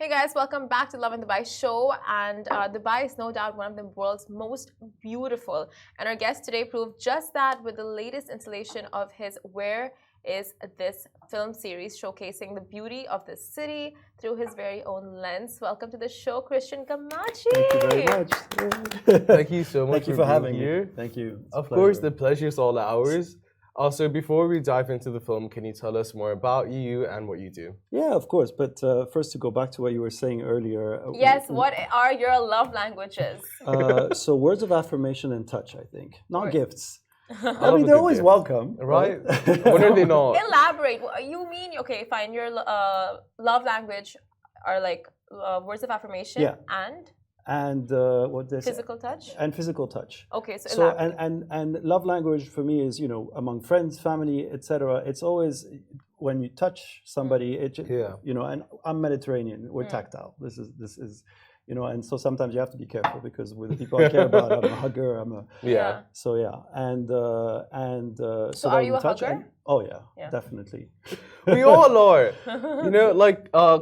Hey guys, welcome back to Lovin Dubai show. And Dubai is no doubt one of the world's most beautiful. And our guest today proved just that with the latest installation of his Where Is This film series, showcasing the beauty of the city through his very own lens. Welcome to the show, Christian Ghammachi. Thank you very much. Thank you so much Thank you for having here. me. Thank you. Of course, the pleasure is all ours. Also, before we dive into the film, can you tell us more about you and what you do? Yeah, of course. But first, to go back to what you were saying earlier. Yes, what are your love languages? So words of affirmation and touch, I think. Not gifts. I mean, they're always welcome. Right? When are they not? Elaborate. You mean, okay, fine, your love language are like words of affirmation and what this physical touch? And physical touch. Okay, So and love language for me is, among friends, family, etc. It's always when you touch somebody, and I'm Mediterranean, we're tactile. This is and so sometimes you have to be careful because with the people I care about, I'm a hugger. So So are you a hugger? Oh yeah, definitely. We all are.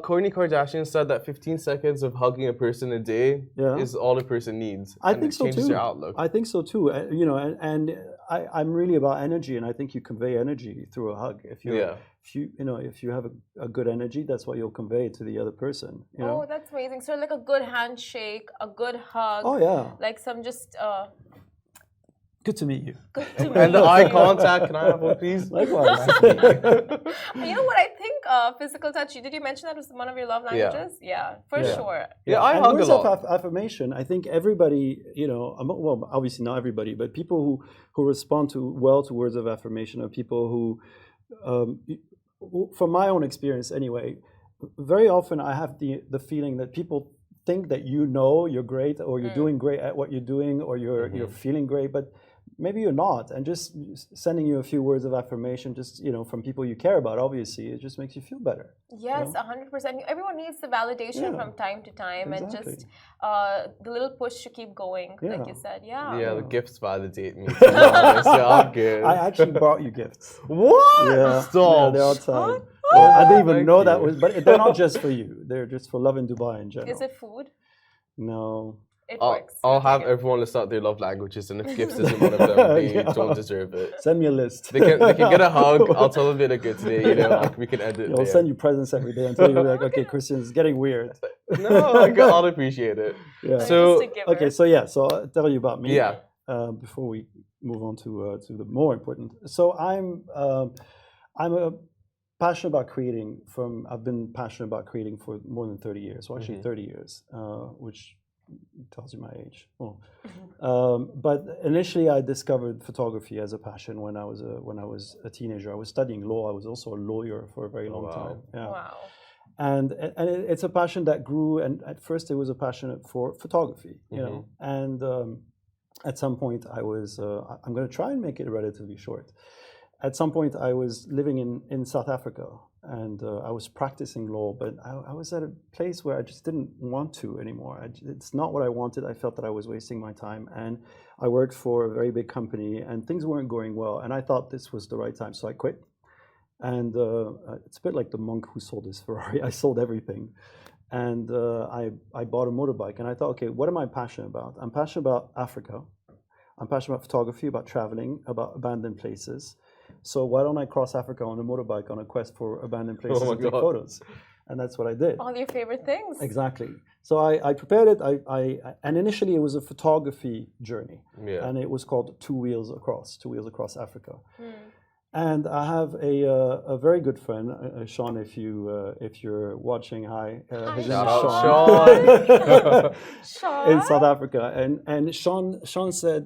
Kourtney Kardashian said that 15 seconds of hugging a person a day is all a person needs. I think so changes too. Your outlook. I think so too. I'm really about energy, and I think you convey energy through a hug. If you have a good energy, that's what you'll convey to the other person. Oh, that's amazing. So like a good handshake, a good hug. Oh yeah. Like some just. Good to meet you. And the eye contact, can I have one, please? Likewise. You know what I think? Physical touch. Did you mention that was one of your love languages? Yeah, for sure. Yeah, I hug a lot. Words of affirmation. I think everybody, well, obviously not everybody, but people who respond to words of affirmation are people who, from my own experience anyway, very often I have the feeling that people think that you're great, or you're doing great at what you're doing, or you're feeling great, but maybe you're not. And just sending you a few words of affirmation, just from people you care about, obviously, it just makes you feel better. Yes, 100%. Everyone needs the validation from time to time, and just the little push to keep going, like you said. Yeah, the gifts validate me. I'm good. I actually brought you gifts. What? Yeah, Stop. Yeah, they're outside. I didn't even know that was, but they're not just for you. They're just for Lovin Dubai in general. Is it food? No. It works. I'll have everyone list out their love languages, and if gifts isn't one of them, they don't deserve it. Send me a list. They can get a hug. I'll tell them they look good today. We can end it. I'll send you presents every day until you're like, okay, Christian, it's getting weird. No, I'll appreciate it. Yeah. So I'll tell you about me. Yeah. Before we move on to the more important. So I'm passionate about creating. I've been passionate about creating for more than 30 years. Well, actually 30 years, which tells you my age. But initially, I discovered photography as a passion when I was a teenager. I was studying law. I was also a lawyer for a very long time. Yeah. Wow. And it's a passion that grew. And at first, it was a passion for photography. And at some point, I was. I'm going to try and make it relatively short. At some point, I was living in South Africa, and I was practicing law, but I was at a place where I just didn't want to anymore. It's not what I wanted. I felt that I was wasting my time, and I worked for a very big company, and things weren't going well, and I thought this was the right time, so I quit. And it's a bit like the monk who sold his Ferrari. I sold everything, and I bought a motorbike, and I thought, okay, what am I passionate about? I'm passionate about Africa. I'm passionate about photography, about traveling, about abandoned places. So why don't I cross Africa on a motorbike on a quest for abandoned places and take photos? And that's what I did. All your favorite things. Exactly. So I prepared it. And initially it was a photography journey. Yeah. And it was called Two Wheels Across Africa. And I have a very good friend, Sean. If you're watching, hi. His name is Sean. Sean. In South Africa. And Sean said.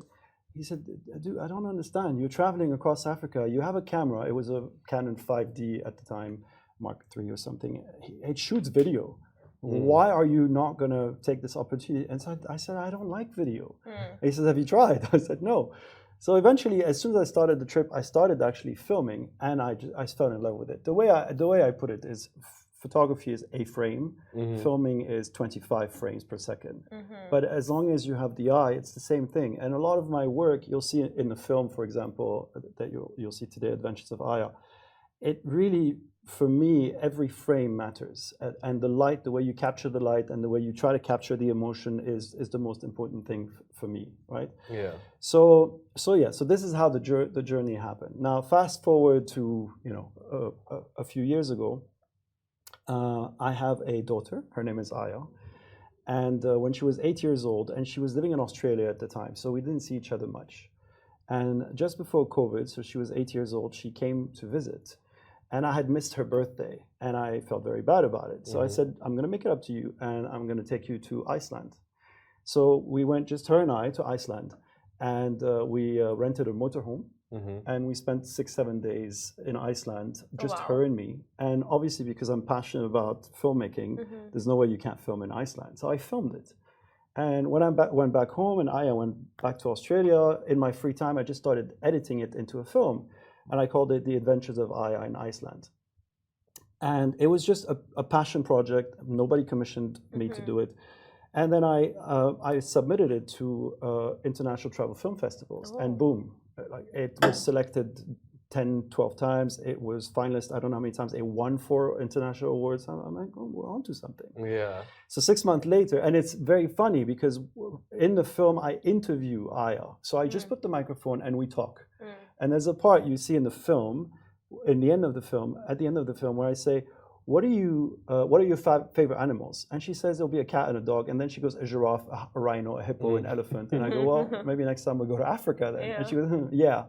He said, dude, I don't understand. You're traveling across Africa. You have a camera. It was a Canon 5D at the time, Mark III or something. It shoots video. Why are you not going to take this opportunity? And so I said, I don't like video. He says, have you tried? I said, no. So eventually, as soon as I started the trip, I started actually filming, and I fell in love with it. The way I put it is, photography is a frame, filming is 25 frames per second. But as long as you have the eye, it's the same thing. And a lot of my work, you'll see in the film, for example, that you'll see today, Adventures of Aya, it really for me, every frame matters, and the light, the way you capture the light, and the way you try to capture the emotion is the most important thing for me, right? Yeah. So this is how the journey happened. Now, fast forward to a few years ago. I have a daughter. Her name is Aya, and when she was 8 years old, and she was living in Australia at the time, so we didn't see each other much. And just before COVID, so she was 8 years old, she came to visit. And I had missed her birthday, and I felt very bad about it. So I said, I'm going to make it up to you, and I'm going to take you to Iceland. So we went, just her and I, to Iceland, and we rented a motorhome, and we spent 6-7 days in Iceland, just her and me. And obviously, because I'm passionate about filmmaking, there's no way you can't film in Iceland. So I filmed it. And when I went back home, and I went back to Australia, in my free time, I just started editing it into a film. And I called it The Adventures of Aya in Iceland. And it was just a passion project. Nobody commissioned me to do it. And then I submitted it to international travel film festivals. And boom, it was selected 10, 12 times. It was finalist, I don't know how many times. It won 4 international awards. I'm like, oh, we're on to something. Yeah. So 6 months later, and it's very funny because in the film, I interview Aya. So I just put the microphone and we talk. And there's a part you see in the film, at the end of the film, where I say, what are your favorite animals? And she says there'll be a cat and a dog. And then she goes, a giraffe, a rhino, a hippo, an elephant. And I go, well, maybe next time we'll go to Africa then. And she goes, yeah.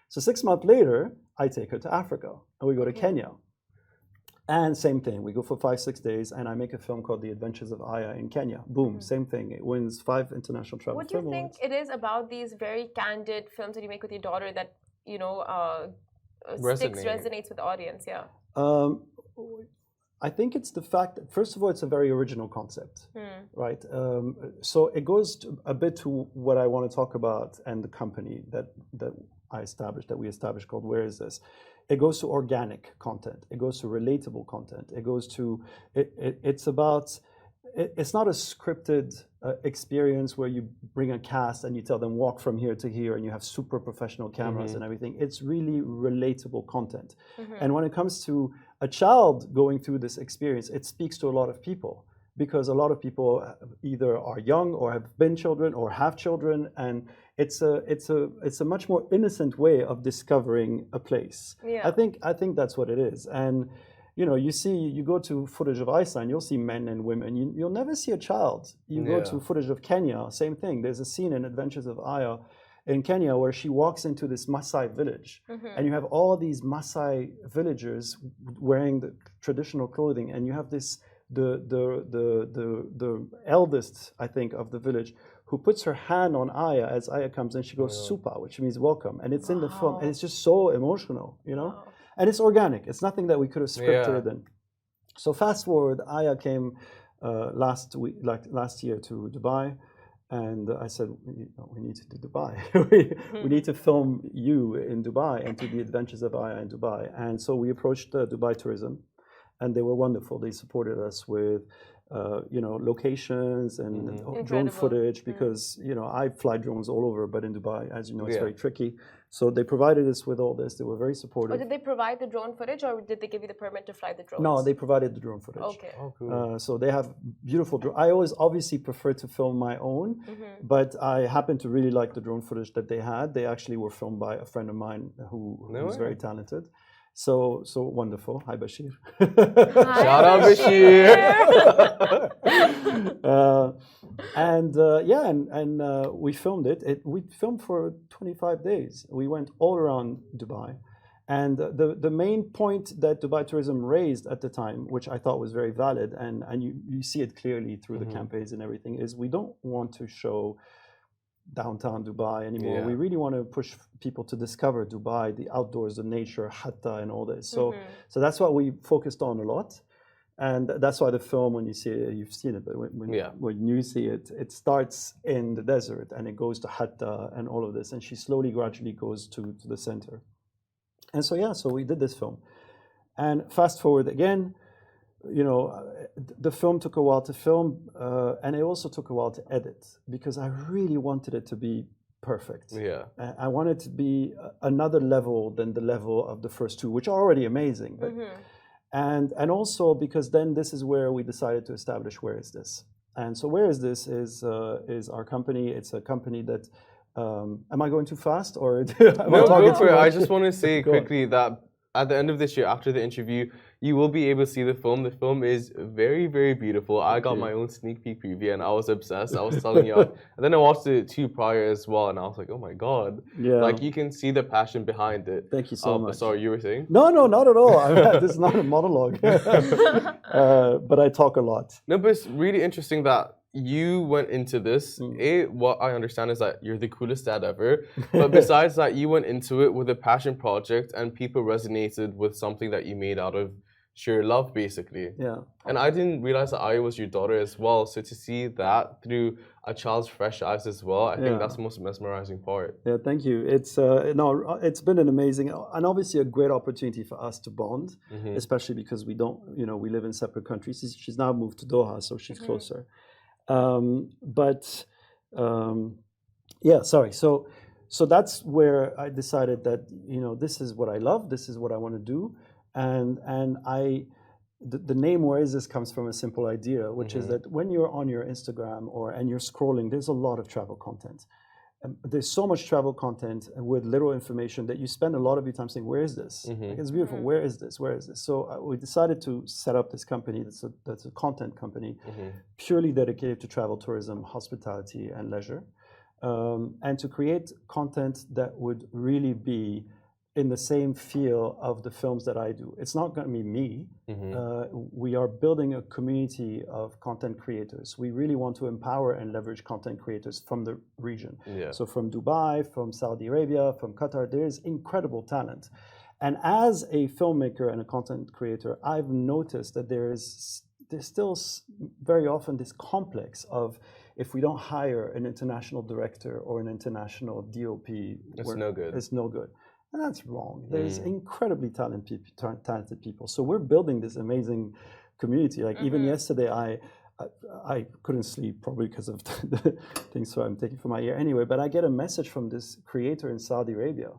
So 6 months later, I take her to Africa and we go to Kenya. And same thing, we go for 5-6 days and I make a film called The Adventures of Aya in Kenya. Boom, same thing. It wins 5 international travel film awards. What do you think it is about these very candid films that you make with your daughter that, resonates with the audience? Yeah. I think it's the fact that, first of all, it's a very original concept, right? So it goes a bit to what I want to talk about and the company that we established called Where Is This? It goes to organic content. It goes to relatable content. It goes to, it's not a scripted experience where you bring a cast and you tell them walk from here to here and you have super professional cameras and everything. It's really relatable content. And when it comes to a child going through this experience, it speaks to a lot of people because a lot of people either are young or have been children or have children, and it's a much more innocent way of discovering a place. Yeah. I think that's what it is. And you go to footage of Iceland, you'll see men and women. You'll never see a child. You go to footage of Kenya, same thing. There's a scene in Adventures of Aya in Kenya where she walks into this Maasai village, and you have all these Maasai villagers wearing the traditional clothing, and you have the eldest, I think, of the village, who puts her hand on Aya as Aya comes in. She goes Supa, which means welcome, and it's in the film, and it's just so emotional, And it's organic. It's nothing that we could have scripted. And so fast forward, Aya came last year to Dubai, and I said, we need to do Dubai. we need to film you in Dubai and to the adventures of Aya in Dubai. And so we approached Dubai Tourism, and they were wonderful. They supported us with locations and drone footage because I fly drones all over, but in Dubai, as you know, it's very tricky. So they provided us with all this. They were very supportive. Or did they provide the drone footage, or did they give you the permit to fly the drones? No, they provided the drone footage. Okay. Oh, cool. So they have beautiful drones. I always obviously prefer to film my own, but I happen to really like the drone footage that they had. They actually were filmed by a friend of mine who was very talented. So wonderful. Hi, Bashir. Hi, shout out Bashir. We filmed it. We filmed for 25 days. We went all around Dubai. And the main point that Dubai Tourism raised at the time, which I thought was very valid, and you see it clearly through the campaigns and everything, is we don't want to show downtown Dubai anymore. We really want to push people to discover Dubai, the outdoors, the nature, hatta, and all this. So that's what we focused on a lot. And that's why the film, when you see it, you've seen it, but when you see it, it starts in the desert and it goes to hatta and all of this. And she slowly, gradually goes to the center. And so we did this film. And fast forward again, the film took a while to film, and it also took a while to edit because I really wanted it to be perfect. Yeah. I wanted it to be another level than the level of the first two, which are already amazing. But, and also because then this is where we decided to establish Where Is This. And so Where Is This is our company. It's a company that am I going too fast or am No, I talking go for too it. much? I just want to say quickly that at the end of this year, after the interview, you will be able to see the film. The film is very, very beautiful. I got my own sneak peek preview and I was obsessed. I was telling you. And then I watched the two prior as well, and I was like, oh my God. Yeah. Like, you can see the passion behind it. Thank you so much. Sorry, you were saying? No, not at all. This is not a monologue. But I talk a lot. No, but it's really interesting that you went into this. What I understand is that you're the coolest dad ever. But besides that, you went into it with a passion project and people resonated with something that you made out of sheer love, basically. Yeah. And I didn't realize that Aya was your daughter as well. So to see that through a child's fresh eyes as well, I think that's the most mesmerizing part. Yeah, thank you. It's been an amazing and obviously a great opportunity for us to bond, especially because we don't, we live in separate countries. She's now moved to Doha, so she's closer. Yeah, sorry. So that's where I decided that, this is what I love. This is what I want to do. And the name Where Is This comes from a simple idea, which is that when you're on your Instagram and you're scrolling, there's a lot of travel content. There's so much travel content with little information that you spend a lot of your time saying, where is this? Like, it's beautiful. Where is this? Where is this? So we decided to set up this company that's a content company purely dedicated to travel, tourism, hospitality, and leisure. And to create content that would really be in the same feel of the films that I do. It's not going to be me. We are building a community of content creators. We really want to empower and leverage content creators from the region. Yeah. So from Dubai, from Saudi Arabia, from Qatar, there's incredible talent. And as a filmmaker and a content creator, I've noticed that there's still very often this complex of if we don't hire an international director or an international DOP, it's no good. It's no good. And that's wrong. There's incredibly talented people. So we're building this amazing community. Like even yesterday, I couldn't sleep probably because of the things so I'm taking from my ear anyway. But I get a message from this creator in Saudi Arabia.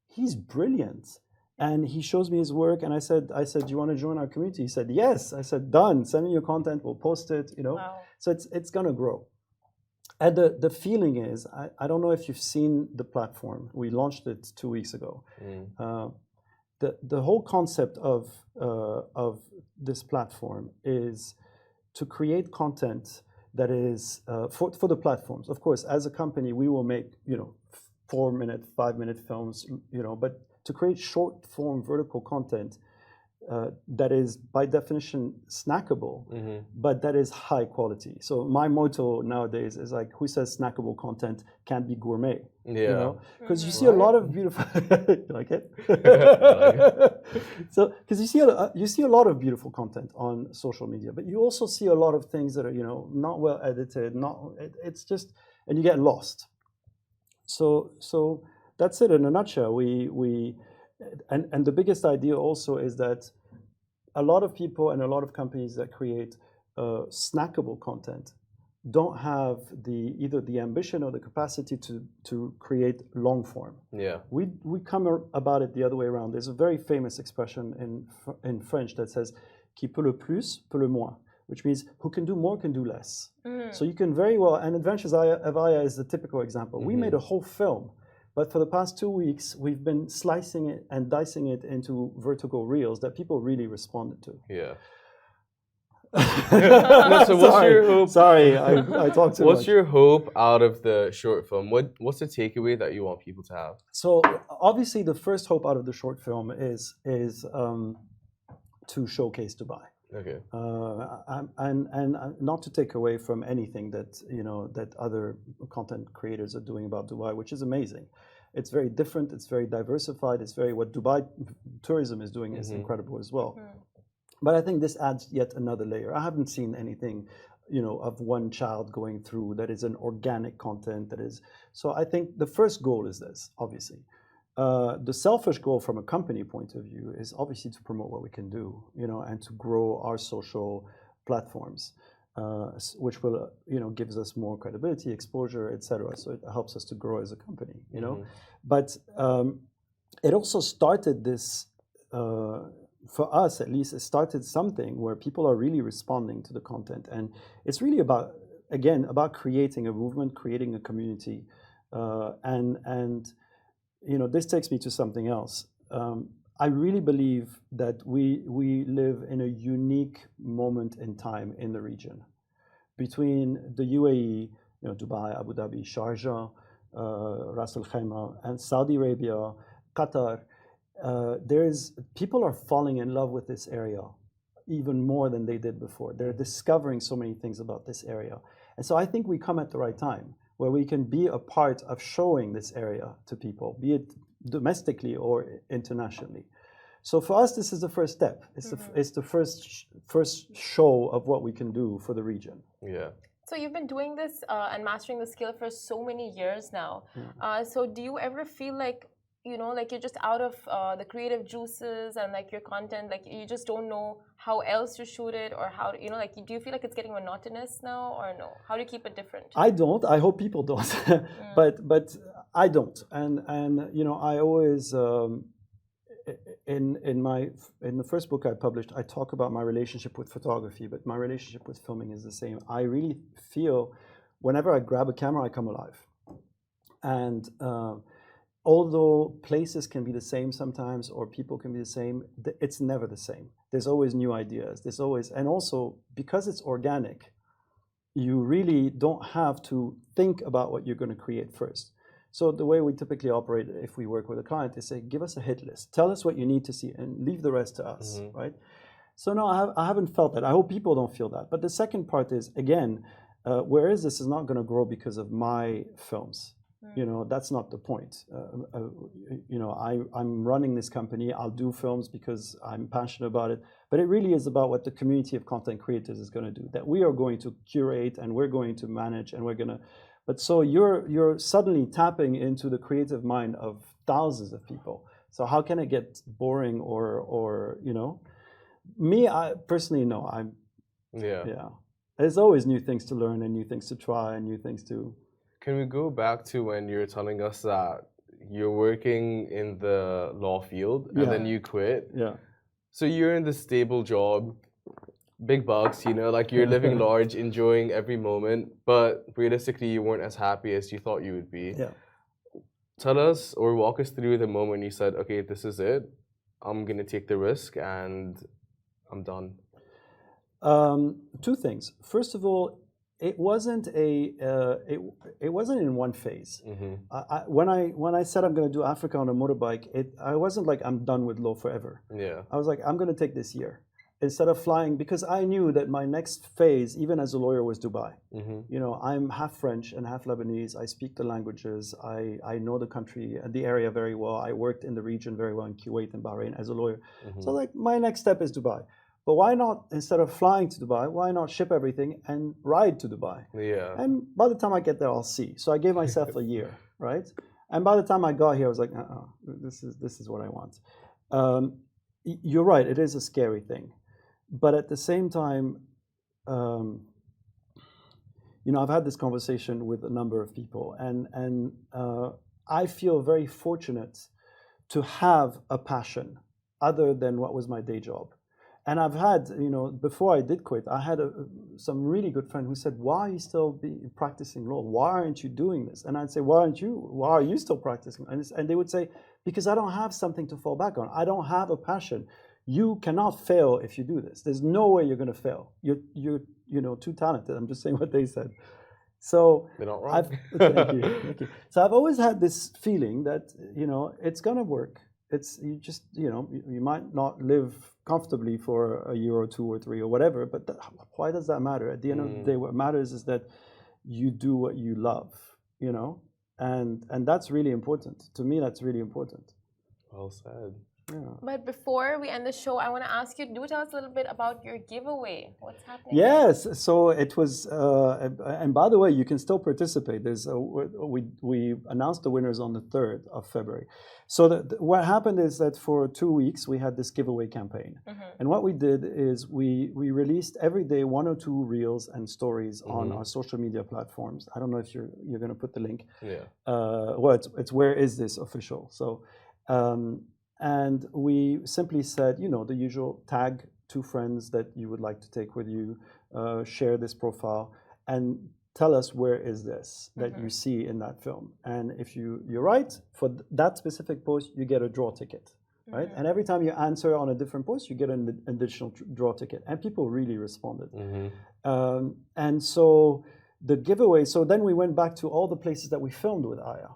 He's brilliant, and he shows me his work. And I said, do you want to join our community? He said, yes. I said, done. Send me your content. We'll post it. Wow. So it's gonna grow. And the feeling is, I don't know if you've seen the platform. We launched it 2 weeks ago. The whole concept of this platform is to create content that is for the platforms. Of course, as a company, we will make 4-minute, 5-minute films, but to create short-form vertical content that is by definition snackable, but that is high quality. So my motto nowadays is like, who says snackable content can't be gourmet? Yeah. Because you see a lot of beautiful. You like it? So because you see a lot of beautiful content on social media, but you also see a lot of things that are not well edited. It's just, and you get lost. So that's it in a nutshell. And the biggest idea also is that a lot of people and a lot of companies that create snackable content don't have either the ambition or the capacity to create long form. Yeah. We come about it the other way around. There's a very famous expression in French that says "Qui peut le plus, peut le moins," which means who can do more can do less. So you can very well, and Adventures of Aya is the typical example. We made a whole film. But for the past 2 weeks, we've been slicing it and dicing it into vertical reels that people really responded to. Yeah. No, so what's your hope? Sorry, I talked too much. What's your hope out of the short film? What's the takeaway that you want people to have? So obviously, the first hope out of the short film is to showcase Dubai. Okay. And not to take away from anything that that other content creators are doing about Dubai, which is amazing. It's very different. It's very diversified. It's very what Dubai tourism is doing is incredible as well. But I think this adds yet another layer. I haven't seen anything, of one child going through that is an organic content that is. So I think the first goal is this, obviously. The selfish goal from a company point of view is obviously to promote what we can do, and to grow our social platforms, which will, gives us more credibility, exposure, etc. So it helps us to grow as a company, But it also started for us at least, it started something where people are really responding to the content. And it's really about, again, about creating a movement, creating a community. And this takes me to something else. I really believe that we live in a unique moment in time in the region. Between the UAE, Dubai, Abu Dhabi, Sharjah, Ras Al Khaimah, and Saudi Arabia, Qatar, people are falling in love with this area even more than they did before. They're discovering so many things about this area. And so I think we come at the right time where we can be a part of showing this area to people, be it domestically or internationally. So for us, this is the first step. It's the first show of what we can do for the region. Yeah. So you've been doing this and mastering the skill for so many years now. So do you ever feel like, like you're just out of the creative juices and like your content, like you just don't know how else to shoot it, or how, like, do you feel like it's getting monotonous now, or no? How do you keep it different? I don't. I hope people don't. But I don't. And I always in the first book I published, I talk about my relationship with photography, but my relationship with filming is the same. I really feel whenever I grab a camera, I come alive. And although places can be the same sometimes, or people can be the same, it's never the same. There's always new ideas. And also because it's organic, you really don't have to think about what you're going to create first. So the way we typically operate if we work with a client is say, give us a hit list. Tell us what you need to see and leave the rest to us, right? So no, I haven't felt that. I hope people don't feel that. But the second part is, again, whereas this is not going to grow because of my films. That's not the point. I'm running this company. I'll do films because I'm passionate about it. But it really is about what the community of content creators is going to do. That we are going to curate and we're going to manage and we're going to. But so you're suddenly tapping into the creative mind of thousands of people. So how can it get boring or Me, I personally no. Yeah. There's always new things to learn and new things to try and new things to. Can we go back to when you were telling us that you're working in the law field and then you quit? Yeah. So you're in this stable job, big bucks, like you're living large, enjoying every moment, but realistically you weren't as happy as you thought you would be. Yeah. Tell us or walk us through the moment you said, okay, this is it. I'm going to take the risk and I'm done. Two things. First of all, it wasn't it wasn't in one phase. When I said I'm going to do Africa on a motorbike, I wasn't like I'm done with law forever. Yeah. I was like, I'm going to take this year instead of flying, because I knew that my next phase, even as a lawyer, was Dubai. I'm half French and half Lebanese. I speak the languages. I know the country and the area very well. I worked in the region very well in Kuwait and Bahrain as a lawyer. So like my next step is Dubai. But why not, instead of flying to Dubai, why not ship everything and ride to Dubai? Yeah. And by the time I get there, I'll see. So I gave myself a year, right? And by the time I got here, I was like, this is what I want. You're right, it is a scary thing. But at the same time, I've had this conversation with a number of people, and I feel very fortunate to have a passion other than what was my day job. And I've had, before I did quit, I had some really good friend who said, why are you still practicing law? Why aren't you doing this? And I'd say, why are you still practicing? And they would say, because I don't have something to fall back on. I don't have a passion. You cannot fail if you do this. There's no way you're going to fail. You're too talented. I'm just saying what they said. So they're not wrong. Thank you. So I've always had this feeling that, it's going to work. You might not live comfortably for a year or 2 or 3 or whatever, but why does that matter? At the end of the day, what matters is that you do what you love, and that's really important. To me, that's really important. Well said. Yeah. But before we end the show, I want to ask you, do tell us a little bit about your giveaway. What's happening? Yes, so it was, and by the way, you can still participate. We announced the winners on the 3rd of February. So what happened is that for 2 weeks, we had this giveaway campaign. And what we did is we released every day 1 or 2 reels and stories on our social media platforms. I don't know if you're going to put the link. Yeah. Well, it's Where Is This official. So, And we simply said, the usual tag 2 friends that you would like to take with you, share this profile, and tell us where is this that you see in that film. And if you're right, for that specific post, you get a draw ticket, right? And every time you answer on a different post, you get an additional draw ticket. And people really responded. And so the giveaway, so then we went back to all the places that we filmed with Aya.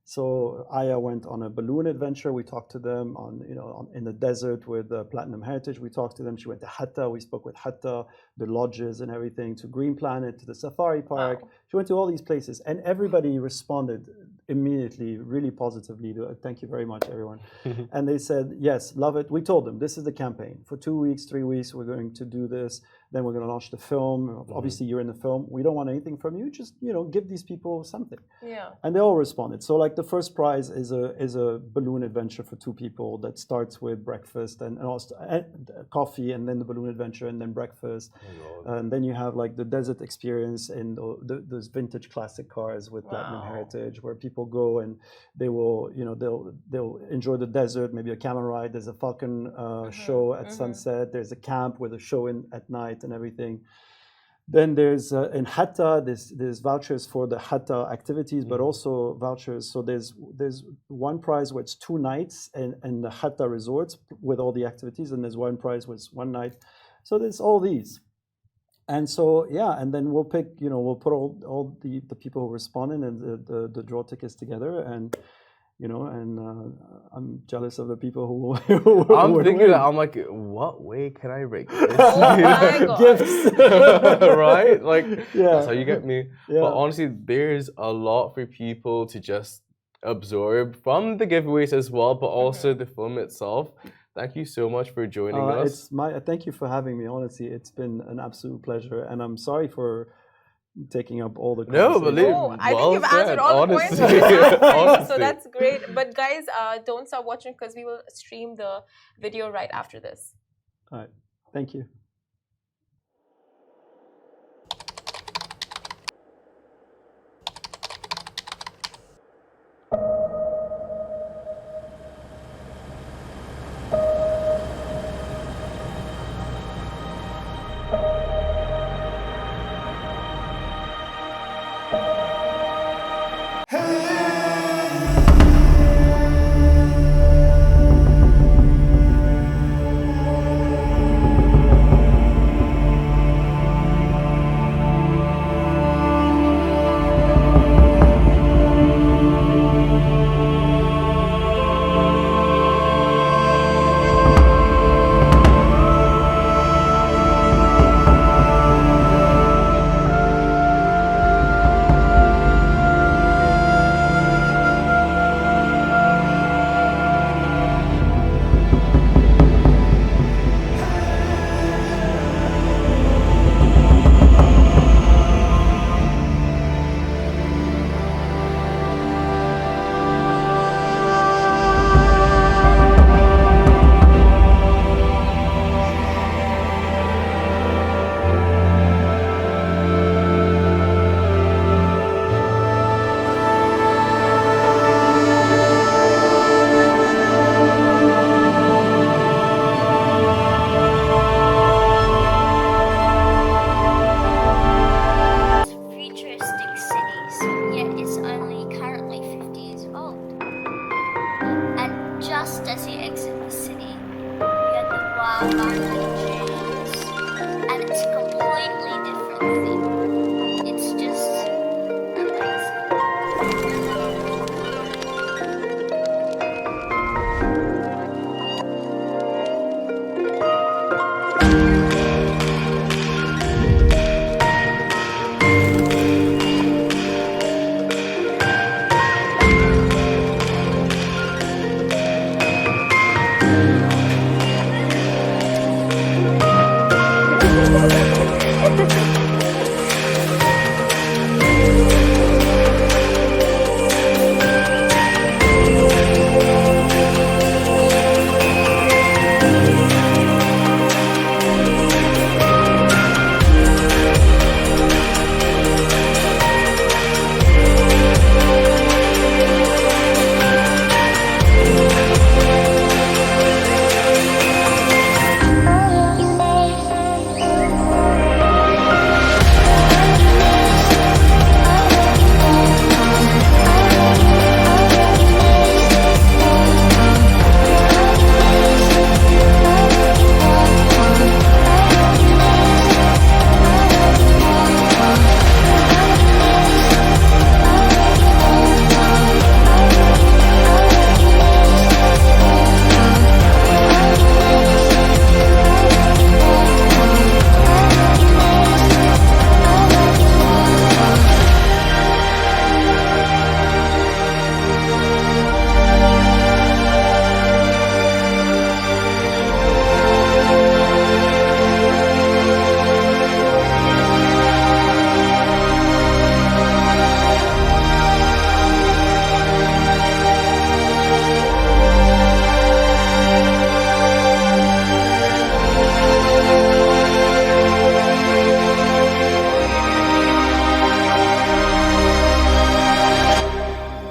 So Aya went on a balloon adventure. We talked to them in the desert with Platinum Heritage. We talked to them. She went to Hatta. We spoke with Hatta, the lodges and everything, to Green Planet, to the safari park. Wow. She went to all these places, and everybody responded immediately, really positively. Thank you very much, everyone. And they said, yes, love it. We told them, this is the campaign. For 2 weeks, 3 weeks, we're going to do this. Then we're going to launch the film. Obviously, you're in the film. We don't want anything from you. Just, give these people something. Yeah. And they all responded. So like the first prize is a balloon adventure for 2 people that starts with breakfast and coffee, and then the balloon adventure, and then breakfast. And then you have like the desert experience in those vintage classic cars with Platinum Heritage, where people go and they will, they'll enjoy the desert, maybe a camel ride. There's a falcon show at sunset. There's a camp with a show at night and everything. Then there's in Hatta, there's vouchers for the Hatta activities, but also vouchers. So there's one prize where it's 2 nights in the Hatta resorts with all the activities, and there's one prize with 1 night. So there's all these. And so, and then we'll pick, we'll put all the people who responded and the draw tickets together, and I'm jealous of the people who I'm thinking that, I'm like, what way can I rake this? Oh my God. Gifts. Right? Like, that's how you get me. Yeah. But honestly, there's a lot for people to just absorb from the giveaways as well, but also the film itself. Thank you so much for joining us. Thank you for having me. Honestly, it's been an absolute pleasure, and I'm sorry for taking up all the No, believe I think you've answered all the points. So that's great. But guys, don't stop watching, because we will stream the video right after this. All right. Thank you.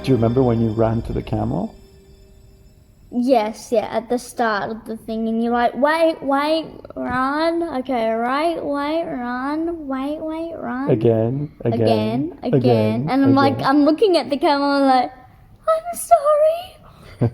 Do you remember when you ran to the camel? Yes, yeah, at the start of the thing, and you're like, wait, run. Okay, right, wait, run. Wait, run. Again. And I'm like, I'm looking at the camera, I'm like, I'm sorry.